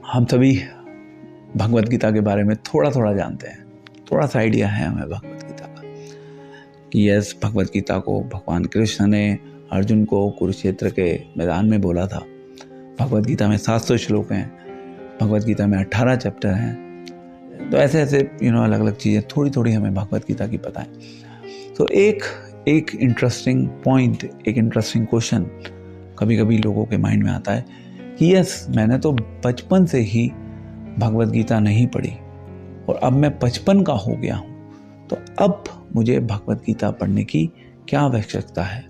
हम सभी भगवद गीता के बारे में थोड़ा थोड़ा जानते हैं, थोड़ा सा आइडिया है हमें भगवद गीता का कि यस, भगवद गीता को भगवान कृष्ण ने अर्जुन को कुरुक्षेत्र के मैदान में बोला था। भगवद गीता में 700 श्लोक हैं, भगवद गीता में 18 चैप्टर हैं। तो ऐसे ऐसे अलग अलग चीज़ें थोड़ी थोड़ी हमें भगवद गीता की पता है। तो एक इंटरेस्टिंग पॉइंट, एक इंटरेस्टिंग क्वेश्चन कभी कभी लोगों के माइंड में आता है कि यस, मैंने तो बचपन से ही भगवद गीता नहीं पढ़ी और अब मैं 55 का हो गया हूँ, तो अब मुझे भगवद गीता पढ़ने की क्या आवश्यकता है,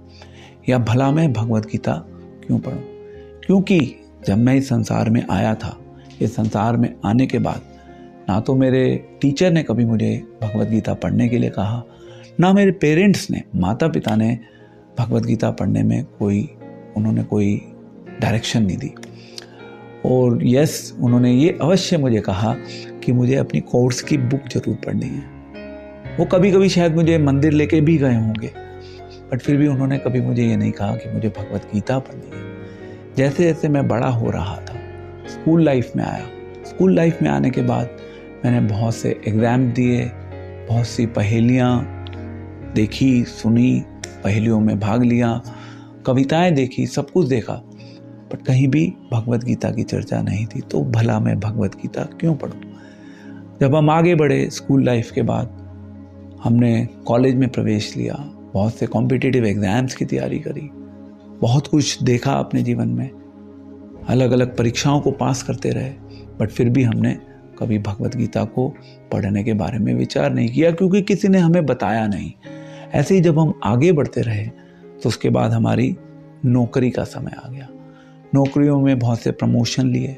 या भला मैं भगवद गीता क्यों पढूं? क्योंकि जब मैं इस संसार में आया था, इस संसार में आने के बाद ना तो मेरे टीचर ने कभी मुझे भगवद गीता पढ़ने के लिए कहा, ना मेरे पेरेंट्स ने, माता पिता ने भगवद गीता पढ़ने में उन्होंने कोई डायरेक्शन नहीं दी। और यस, उन्होंने ये अवश्य मुझे कहा कि मुझे अपनी कोर्स की बुक जरूर पढ़नी है। वो कभी कभी शायद मुझे मंदिर लेके भी गए होंगे, बट फिर भी उन्होंने कभी मुझे ये नहीं कहा कि मुझे भगवद गीता पढ़नी है। जैसे जैसे मैं बड़ा हो रहा था, स्कूल लाइफ में आया, स्कूल लाइफ में आने के बाद मैंने बहुत से एग्ज़ाम दिए, बहुत सी पहेलियाँ देखी, सुनी, पहेलियों में भाग लिया, कविताएं देखी, सब कुछ देखा, बट कहीं भी भगवद गीता की चर्चा नहीं थी। तो भला मैं भगवद गीता क्यों पढूं? जब हम आगे बढ़े, स्कूल लाइफ के बाद हमने कॉलेज में प्रवेश लिया, बहुत से कॉम्पिटिटिव एग्ज़ाम्स की तैयारी करी, बहुत कुछ देखा अपने जीवन में, अलग अलग परीक्षाओं को पास करते रहे, बट फिर भी हमने कभी भगवद गीता को पढ़ने के बारे में विचार नहीं किया, क्योंकि किसी ने हमें बताया नहीं। ऐसे ही जब हम आगे बढ़ते रहे तो उसके बाद हमारी नौकरी का समय आ गया। नौकरियों में बहुत से प्रमोशन लिए,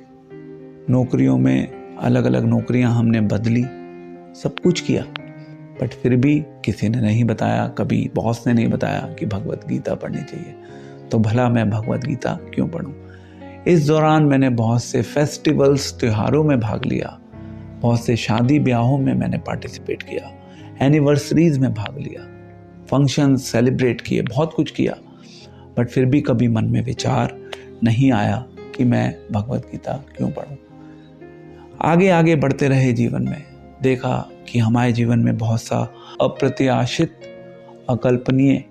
नौकरियों में अलग अलग नौकरियां हमने बदली, सब कुछ किया, बट फिर भी किसी ने नहीं बताया, कभी बॉस ने नहीं बताया कि भगवद गीता पढ़नी चाहिए। तो भला मैं भगवद गीता क्यों पढूं? इस दौरान मैंने बहुत से फेस्टिवल्स, त्योहारों में भाग लिया, बहुत से शादी ब्याहों में मैंने पार्टिसिपेट किया, एनिवर्सरीज में भाग लिया, फंक्शन सेलिब्रेट किए, बहुत कुछ किया, बट फिर भी कभी मन में विचार नहीं आया कि मैं भगवद गीता क्यों पढूं। आगे आगे बढ़ते रहे जीवन में, देखा कि हमारे जीवन में बहुत सा अप्रत्याशित, अकल्पनीय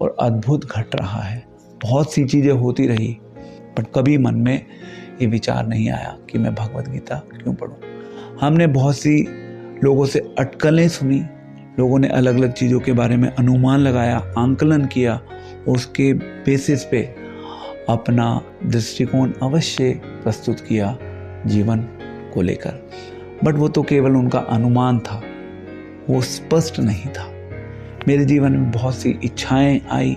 और अद्भुत घट रहा है। बहुत सी चीज़ें होती रही, बट कभी मन में ये विचार नहीं आया कि मैं भगवद गीता क्यों पढूं। हमने बहुत सी लोगों से अटकलें सुनी, लोगों ने अलग अलग चीज़ों के बारे में अनुमान लगाया, आंकलन किया, और उसके बेसिस पे अपना दृष्टिकोण अवश्य प्रस्तुत किया जीवन को लेकर, बट वो तो केवल उनका अनुमान था, वो स्पष्ट नहीं था। मेरे जीवन में बहुत सी इच्छाएं आई,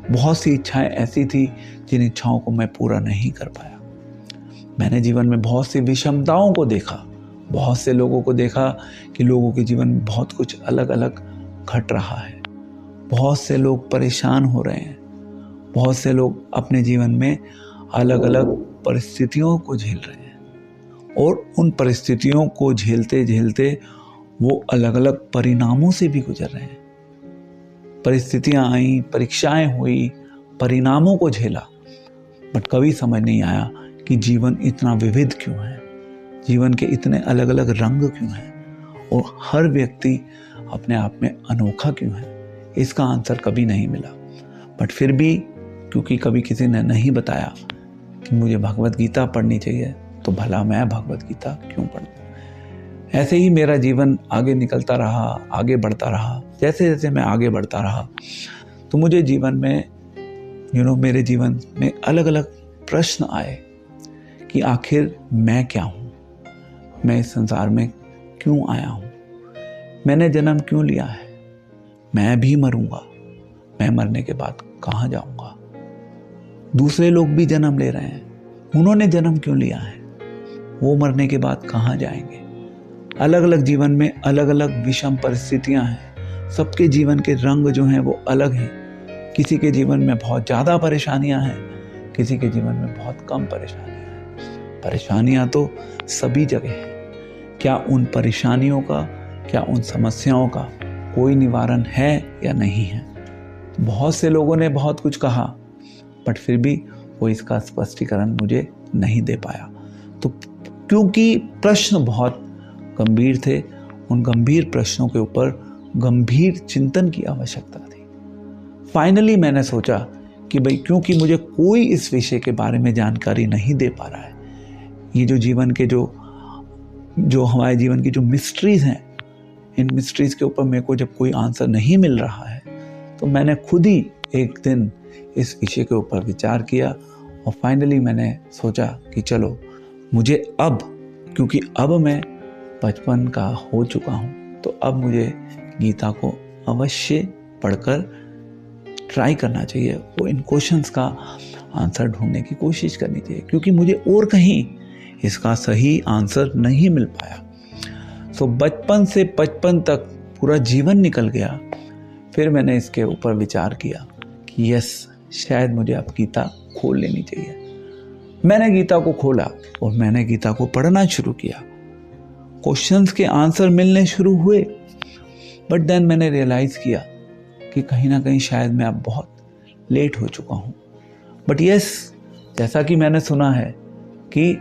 बहुत सी इच्छाएं ऐसी थी जिन इच्छाओं को मैं पूरा नहीं कर पाया। मैंने जीवन में बहुत सी विषमताओं को देखा, बहुत से लोगों को देखा कि लोगों के जीवन में बहुत कुछ अलग अलग घट रहा है। बहुत से लोग परेशान हो रहे हैं, बहुत से लोग अपने जीवन में अलग अलग परिस्थितियों को झेल रहे हैं, और उन परिस्थितियों को झेलते झेलते वो अलग अलग परिणामों से भी गुजर रहे हैं। परिस्थितियां आई, परीक्षाएं हुई, परिणामों को झेला, बट कभी समझ नहीं आया कि जीवन इतना विविध क्यों है, जीवन के इतने अलग अलग रंग क्यों हैं, और हर व्यक्ति अपने आप में अनोखा क्यों है। इसका आंसर कभी नहीं मिला। बट फिर भी क्योंकि कभी किसी ने नहीं बताया कि मुझे भगवद गीता पढ़नी चाहिए, तो भला मैं भगवद गीता क्यों पढूं। ऐसे ही मेरा जीवन आगे निकलता रहा, आगे बढ़ता रहा। जैसे जैसे मैं आगे बढ़ता रहा तो मुझे जीवन में मेरे जीवन में अलग अलग प्रश्न आए कि आखिर मैं क्या हूँ, मैं इस संसार में क्यों आया हूँ, मैंने जन्म क्यों लिया है, मैं भी मरूंगा, मैं मरने के बाद कहाँ जाऊंगा। दूसरे लोग भी जन्म ले रहे हैं, उन्होंने जन्म क्यों लिया है, वो मरने के बाद कहाँ जाएंगे। अलग अलग जीवन में अलग अलग विषम परिस्थितियां हैं, सबके जीवन के रंग जो हैं वो अलग हैं। किसी के जीवन में बहुत ज़्यादा परेशानियां हैं, किसी के जीवन में बहुत कम परेशानियां हैं। परेशानियां तो सभी जगह हैं। क्या उन परेशानियों का, क्या उन समस्याओं का कोई निवारण है या नहीं है? बहुत से लोगों ने बहुत कुछ कहा, बट फिर भी वो इसका स्पष्टीकरण मुझे नहीं दे पाया। तो क्योंकि प्रश्न बहुत गंभीर थे। उन गंभीर प्रश्नों के ऊपर गंभीर चिंतन की आवश्यकता थी। फाइनली मैंने सोचा कि भाई, क्योंकि मुझे कोई इस विषय के बारे में जानकारी नहीं दे पा रहा है, ये जो जीवन के जो हमारे जीवन की जो मिस्ट्रीज हैं, इन मिस्ट्रीज के ऊपर मेरे को जब कोई आंसर नहीं मिल रहा है, तो मैंने खुद ही एक दिन इस विषय के ऊपर विचार किया और फाइनली मैंने सोचा कि चलो मुझे अब, क्योंकि अब मैं 55 का हो चुका हूँ, तो अब मुझे गीता को अवश्य पढ़कर ट्राई करना चाहिए, वो इन क्वेश्चंस का आंसर ढूंढने की कोशिश करनी चाहिए, क्योंकि मुझे और कहीं इसका सही आंसर नहीं मिल पाया। सो बचपन से 55 तक पूरा जीवन निकल गया। फिर मैंने इसके ऊपर विचार किया कि यस, शायद मुझे अब गीता खोल लेनी चाहिए। मैंने गीता को खोला और मैंने गीता को पढ़ना शुरू किया। क्वेश्चंस के आंसर मिलने शुरू हुए, बट देन मैंने रियलाइज किया कि कहीं ना कहीं शायद मैं अब बहुत लेट हो चुका हूँ। बट यस, जैसा कि मैंने सुना है कि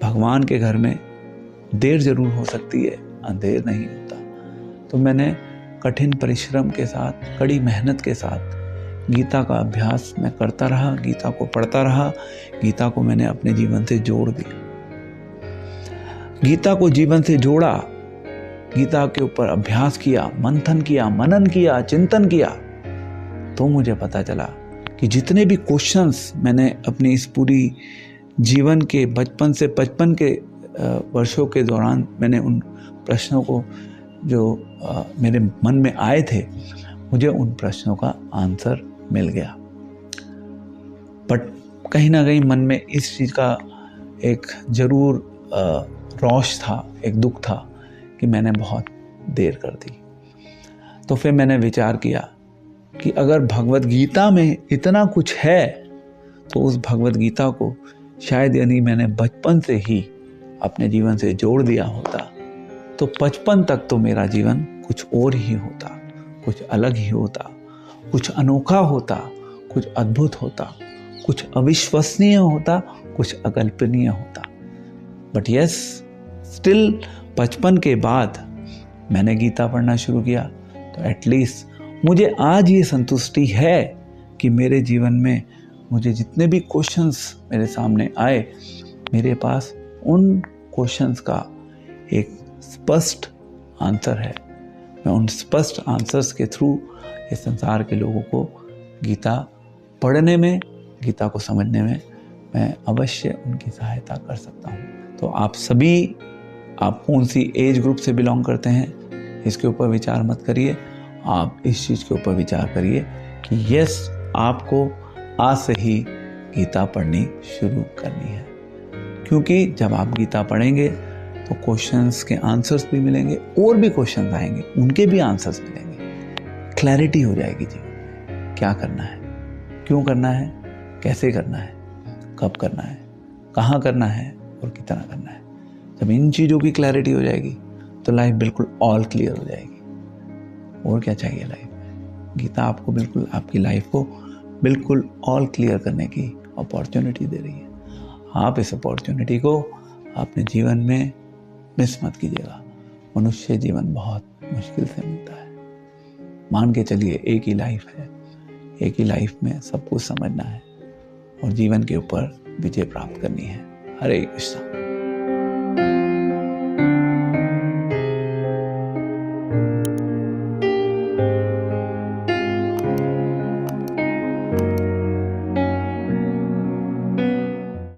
भगवान के घर में देर जरूर हो सकती है, अंधेर नहीं होता। तो मैंने कठिन परिश्रम के साथ, कड़ी मेहनत के साथ गीता का अभ्यास मैं करता रहा, गीता को पढ़ता रहा, गीता को मैंने अपने जीवन से जोड़ दिया। गीता को जीवन से जोड़ा, गीता के ऊपर अभ्यास किया, मंथन किया, मनन किया, चिंतन किया, तो मुझे पता चला कि जितने भी क्वेश्चंस मैंने अपनी इस पूरी जीवन के बचपन से 55 के वर्षों के दौरान मैंने उन प्रश्नों को जो मेरे मन में आए थे, मुझे उन प्रश्नों का आंसर मिल गया। बट कहीं ना कहीं मन में इस चीज़ का एक जरूर रौश था, एक दुख था कि मैंने बहुत देर कर दी। तो फिर मैंने विचार किया कि अगर भगवत गीता में इतना कुछ है, तो उस भगवत गीता को शायद यानी मैंने बचपन से ही अपने जीवन से जोड़ दिया होता, तो 55 तक तो मेरा जीवन कुछ और ही होता, कुछ अलग ही होता, कुछ अनोखा होता, कुछ अद्भुत होता, कुछ अविश्वसनीय होता, कुछ अकल्पनीय होता। बट यस, स्टिल 55 के बाद मैंने गीता पढ़ना शुरू किया, तो एटलीस्ट मुझे आज ये संतुष्टि है कि मेरे जीवन में मुझे जितने भी क्वेश्चंस मेरे सामने आए, मेरे पास उन क्वेश्चंस का एक स्पष्ट आंसर है। मैं उन स्पष्ट आंसर्स के थ्रू इस संसार के लोगों को गीता पढ़ने में, गीता को समझने में मैं अवश्य उनकी सहायता कर सकता हूँ। तो आप सभी, आप कौन सी एज ग्रुप से बिलोंग करते हैं, इसके ऊपर विचार मत करिए। आप इस चीज़ के ऊपर विचार करिए कि यस, आपको आज से ही गीता पढ़नी शुरू करनी है, क्योंकि जब आप गीता पढ़ेंगे तो क्वेश्चंस के आंसर्स भी मिलेंगे, और भी क्वेश्चंस आएंगे, उनके भी आंसर्स मिलेंगे। क्लैरिटी हो जाएगी जीवन में, क्या करना है, क्यों करना है, कैसे करना है, कब करना है, कहाँ करना है और कितना करना है। जब इन चीज़ों की क्लैरिटी हो जाएगी तो लाइफ बिल्कुल ऑल क्लियर हो जाएगी। और क्या चाहिए लाइफ में? गीता आपको बिल्कुल, आपकी लाइफ को बिल्कुल ऑल क्लियर करने की अपॉर्चुनिटी दे रही है। आप इस अपॉर्चुनिटी को अपने जीवन में मिस मत कीजिएगा। मनुष्य जीवन बहुत मुश्किल से मिलता है। मान के चलिए, एक ही लाइफ है, एक ही लाइफ में सब कुछ समझना है और जीवन के ऊपर विजय प्राप्त करनी है। हरे कृष्णा।